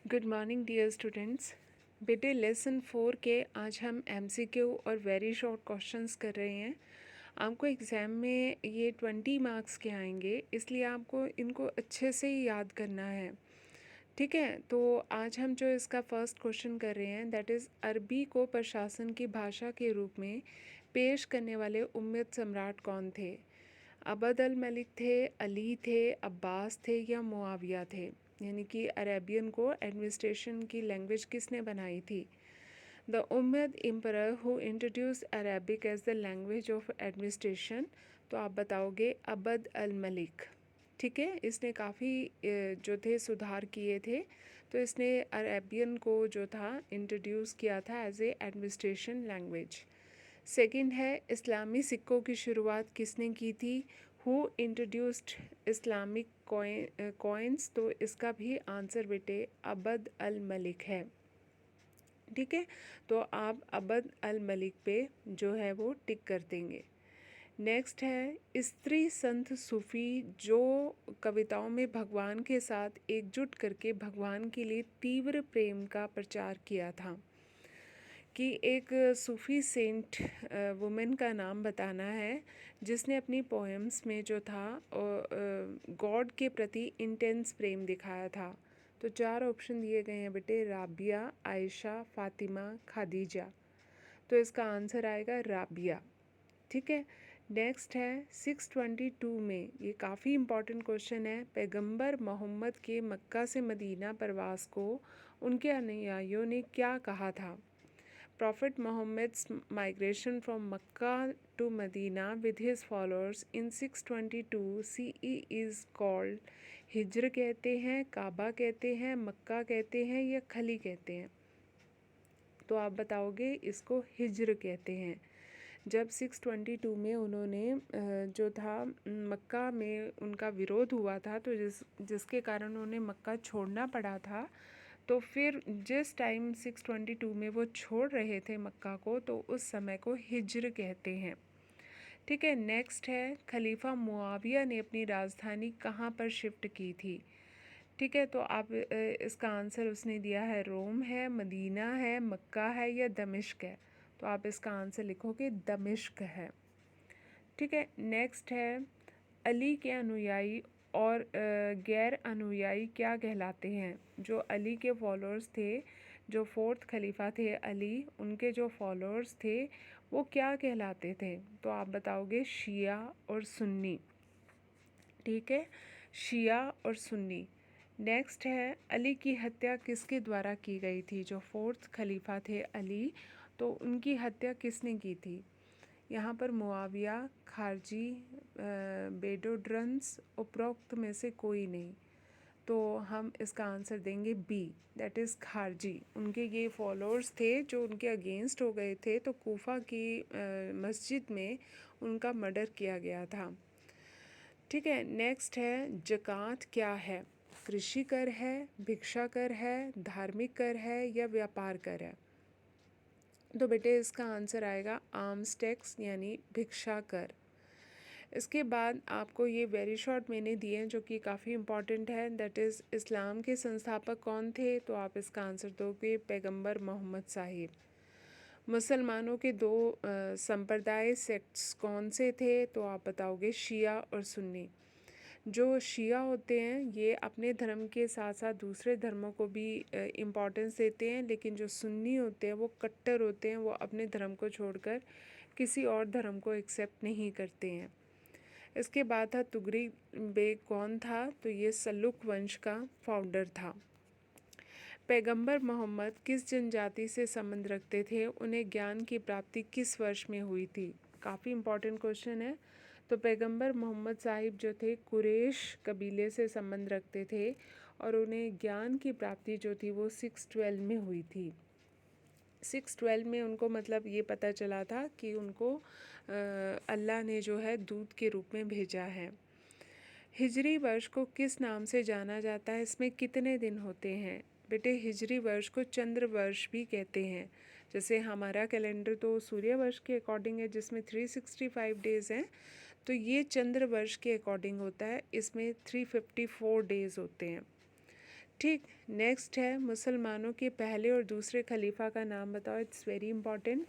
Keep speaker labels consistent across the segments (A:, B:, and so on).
A: Good morning dear students. बेटे lesson 4 के आज हम एमसीक्यू और वेरी शॉर्ट क्वेश्चंस कर रहे हैं। आपको एग्ज़ाम में ये 20 मार्क्स के आएंगे, इसलिए आपको इनको अच्छे से ही याद करना है। ठीक है, तो आज हम जो इसका फर्स्ट क्वेश्चन कर रहे हैं दैट इज़ अरबी को प्रशासन की भाषा के रूप में पेश करने वाले उम्मयद सम्राट कौन थे? अबद अल मलिक थे, अली थे, अब्बास थे या मुआविया थे? यानी कि अरेबियन को एडमिनिस्ट्रेशन की लैंग्वेज किसने बनाई थी? The Umayyad emperor who introduce Arabic as the language of administration, तो आप बताओगे अबद अल मलिक। ठीक है, इसने काफ़ी जो थे सुधार किए थे, तो इसने अरेबियन को जो था इंट्रोड्यूस किया था as a administration language. Second है इस्लामी सिक्कों की शुरुआत किसने की थी? हु इंट्रोड्यूस्ड इस्लामिक कॉइन्स, तो इसका भी आंसर बेटे अबद अल मलिक है। ठीक है, तो आप अबद अल मलिक पे जो है वो टिक कर देंगे। नेक्स्ट है स्त्री संत सूफ़ी जो कविताओं में भगवान के साथ एकजुट करके भगवान के लिए तीव्र प्रेम का प्रचार किया था। कि एक सूफ़ी सेंट वुमेन का नाम बताना है जिसने अपनी पोएम्स में जो था गॉड के प्रति इंटेंस प्रेम दिखाया था। तो 4 ऑप्शन दिए गए हैं बेटे, राबिया, आयशा, फ़ातिमा, खादीजा। तो इसका आंसर आएगा राबिया। ठीक है, नेक्स्ट है 622 में, ये काफ़ी इम्पॉर्टेंट क्वेश्चन है। पैगंबर मोहम्मद के मक्का से मदीना प्रवास को उनके अनुयायियों ने क्या कहा था? Prophet Muhammad's migration from Mecca to Medina with his followers in 622 CE is called हिज्र कहते हैं, काबा कहते हैं, मक्का कहते हैं या खली कहते हैं? तो आप बताओगे इसको हिज्र कहते हैं। जब 622 में उन्होंने जो था मक्का में उनका विरोध हुआ था, तो जिसके कारण उन्हें मक्का छोड़ना पड़ा था, तो फिर जिस टाइम 622 में वो छोड़ रहे थे मक्का को, तो उस समय को हिज्र कहते हैं। ठीक है, नेक्स्ट है खलीफा मुआविया ने अपनी राजधानी कहाँ पर शिफ्ट की थी? ठीक है, तो आप इसका आंसर उसने दिया है रोम है, मदीना है, मक्का है या दमिश्क है? तो आप इसका आंसर लिखोगे दमिश्क है। ठीक है, नेक्स्ट है अली के अनुयायी और गैर अनुयायी क्या कहलाते हैं? जो अली के फॉलोअर्स थे, जो फोर्थ खलीफा थे अली, उनके जो फॉलोअर्स थे वो क्या कहलाते थे? तो आप बताओगे शिया और सुन्नी। ठीक है, शिया और सुन्नी। नेक्स्ट है अली की हत्या किसके द्वारा की गई थी? जो फोर्थ खलीफा थे अली, तो उनकी हत्या किसने की थी? यहाँ पर मुआविया, खारजी, बेडोड्रंस, उपरोक्त में से कोई नहीं। तो हम इसका आंसर देंगे बी, दैट इज़ खारजी। उनके ये फॉलोअर्स थे जो उनके अगेंस्ट हो गए थे, तो कूफा की मस्जिद में उनका मर्डर किया गया था। ठीक है, नेक्स्ट है ज़कात क्या है? कृषि कर है, भिक्षा कर है, धार्मिक कर है या व्यापार कर है? तो बेटे इसका आंसर आएगा आर्म्स टैक्स यानी भिक्षा कर। इसके बाद आपको ये वेरी शॉर्ट मैंने दिए हैं जो कि काफ़ी इम्पॉर्टेंट है, दैट इज़ इस्लाम के संस्थापक कौन थे? तो आप इसका आंसर दोगे पैगंबर मोहम्मद साहिब। मुसलमानों के 2 संप्रदाय सेक्ट्स कौन से थे? तो आप बताओगे शिया और सुन्नी। जो शिया होते हैं ये अपने धर्म के साथ साथ दूसरे धर्मों को भी इम्पोर्टेंस देते हैं, लेकिन जो सुन्नी होते हैं वो कट्टर होते हैं, वो अपने धर्म को छोड़कर किसी और धर्म को एक्सेप्ट नहीं करते हैं। इसके बाद था तुगरिक बेग कौन था? तो ये सल्लुक वंश का फाउंडर था। पैगंबर मोहम्मद किस जनजाति से संबंध रखते थे? उन्हें ज्ञान की प्राप्ति किस वर्ष में हुई थी? काफ़ी इम्पोर्टेंट क्वेश्चन है। तो पैगंबर मोहम्मद साहिब जो थे कुरैश कबीले से संबंध रखते थे और उन्हें ज्ञान की प्राप्ति जो थी वो 612 में हुई थी। 612 में उनको मतलब ये पता चला था कि उनको अल्लाह ने जो है दूत के रूप में भेजा है। हिजरी वर्ष को किस नाम से जाना जाता है? इसमें कितने दिन होते हैं? बेटे हिजरी वर्ष को चंद्र वर्ष भी कहते हैं। जैसे हमारा कैलेंडर तो सूर्य वर्ष के अकॉर्डिंग है जिसमें 365 डेज़ हैं, तो ये चंद्र वर्ष के अकॉर्डिंग होता है, इसमें 354 डेज़ होते हैं। ठीक। नेक्स्ट है मुसलमानों के पहले और दूसरे खलीफा का नाम बताओ। It's very important.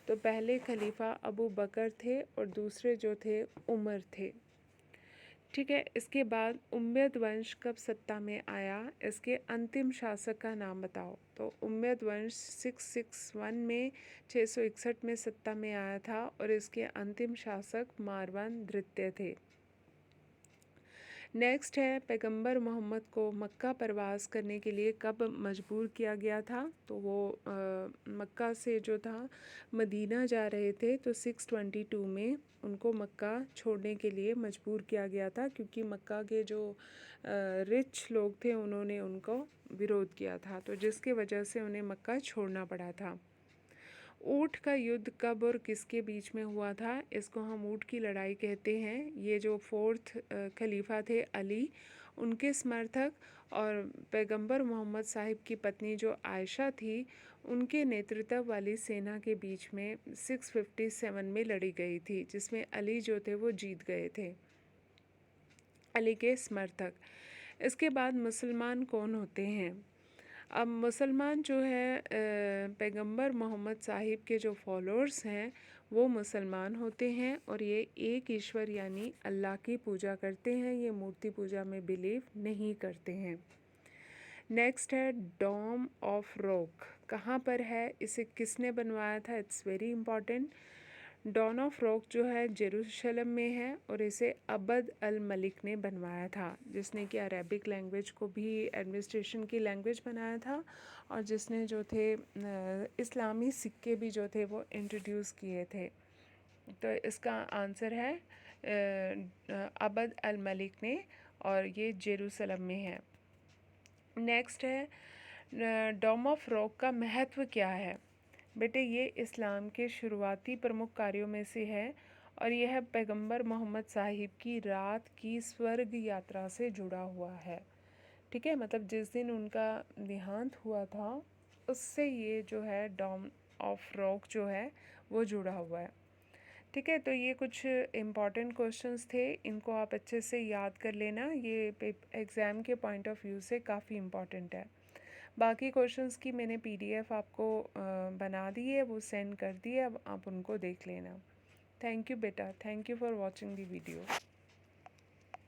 A: तो पहले खलीफा अबू बकर थे और दूसरे जो थे उमर थे। ठीक है। इसके बाद उम्मयद वंश कब सत्ता में आया, इसके अंतिम शासक का नाम बताओ। तो उम्मयद वंश 661 में 661 में सत्ता में आया था और इसके अंतिम शासक मारवान द्वितीय थे। नेक्स्ट है पैगंबर मोहम्मद को मक्का प्रवास करने के लिए कब मजबूर किया गया था। तो वो मक्का से जो था मदीना जा रहे थे, तो 622 में उनको मक्का छोड़ने के लिए मजबूर किया गया था, क्योंकि मक्का के जो रिच लोग थे उन्होंने उनको विरोध किया था, तो जिसके वजह से उन्हें मक्का छोड़ना पड़ा था। ऊँट का युद्ध कब और किसके बीच में हुआ था, इसको हम ऊँट की लड़ाई कहते हैं। ये जो फोर्थ खलीफा थे अली, उनके समर्थक और पैगंबर मोहम्मद साहिब की पत्नी जो आयशा थी, उनके नेतृत्व वाली सेना के बीच में 657 में लड़ी गई थी, जिसमें अली जो थे वो जीत गए थे, अली के समर्थक। इसके बाद मुसलमान कौन होते हैं। अब मुसलमान जो है पैगंबर मोहम्मद साहिब के जो फॉलोअर्स हैं वो मुसलमान होते हैं और ये एक ईश्वर यानी अल्लाह की पूजा करते हैं, ये मूर्ति पूजा में बिलीव नहीं करते हैं। नेक्स्ट है डोम ऑफ रॉक, कहाँ पर है, इसे किसने बनवाया था। It's very important. Dome of rock जो है जेरूशलम में है और इसे अबद अल मलिक ने बनवाया था, जिसने कि अरेबिक लैंग्वेज को भी एडमिनिस्ट्रेशन की लैंग्वेज बनाया था और जिसने जो थे इस्लामी सिक्के भी जो थे वो इंट्रोड्यूस किए थे। तो इसका आंसर है अबद अल मलिक ने और ये जेरूशलम में है। नेक्स्ट है डोम ऑफ रॉक का महत्व क्या है। बेटे ये इस्लाम के शुरुआती प्रमुख कार्यों में से है और यह पैगंबर मोहम्मद साहिब की रात की स्वर्ग यात्रा से जुड़ा हुआ है। ठीक है, मतलब जिस दिन उनका देहांत हुआ था उससे ये जो है डोम ऑफ रॉक जो है वो जुड़ा हुआ है। ठीक है, तो ये कुछ इम्पॉर्टेंट क्वेश्चंस थे, इनको आप अच्छे से याद कर लेना, ये एग्ज़ाम के पॉइंट ऑफ व्यू से काफ़ी इम्पॉर्टेंट है। बाकी क्वेश्चंस की मैंने पीडीएफ आपको बना दी है, वो सेंड कर दी है, अब आप उनको देख लेना। थैंक यू बेटा, thank you for watching the video.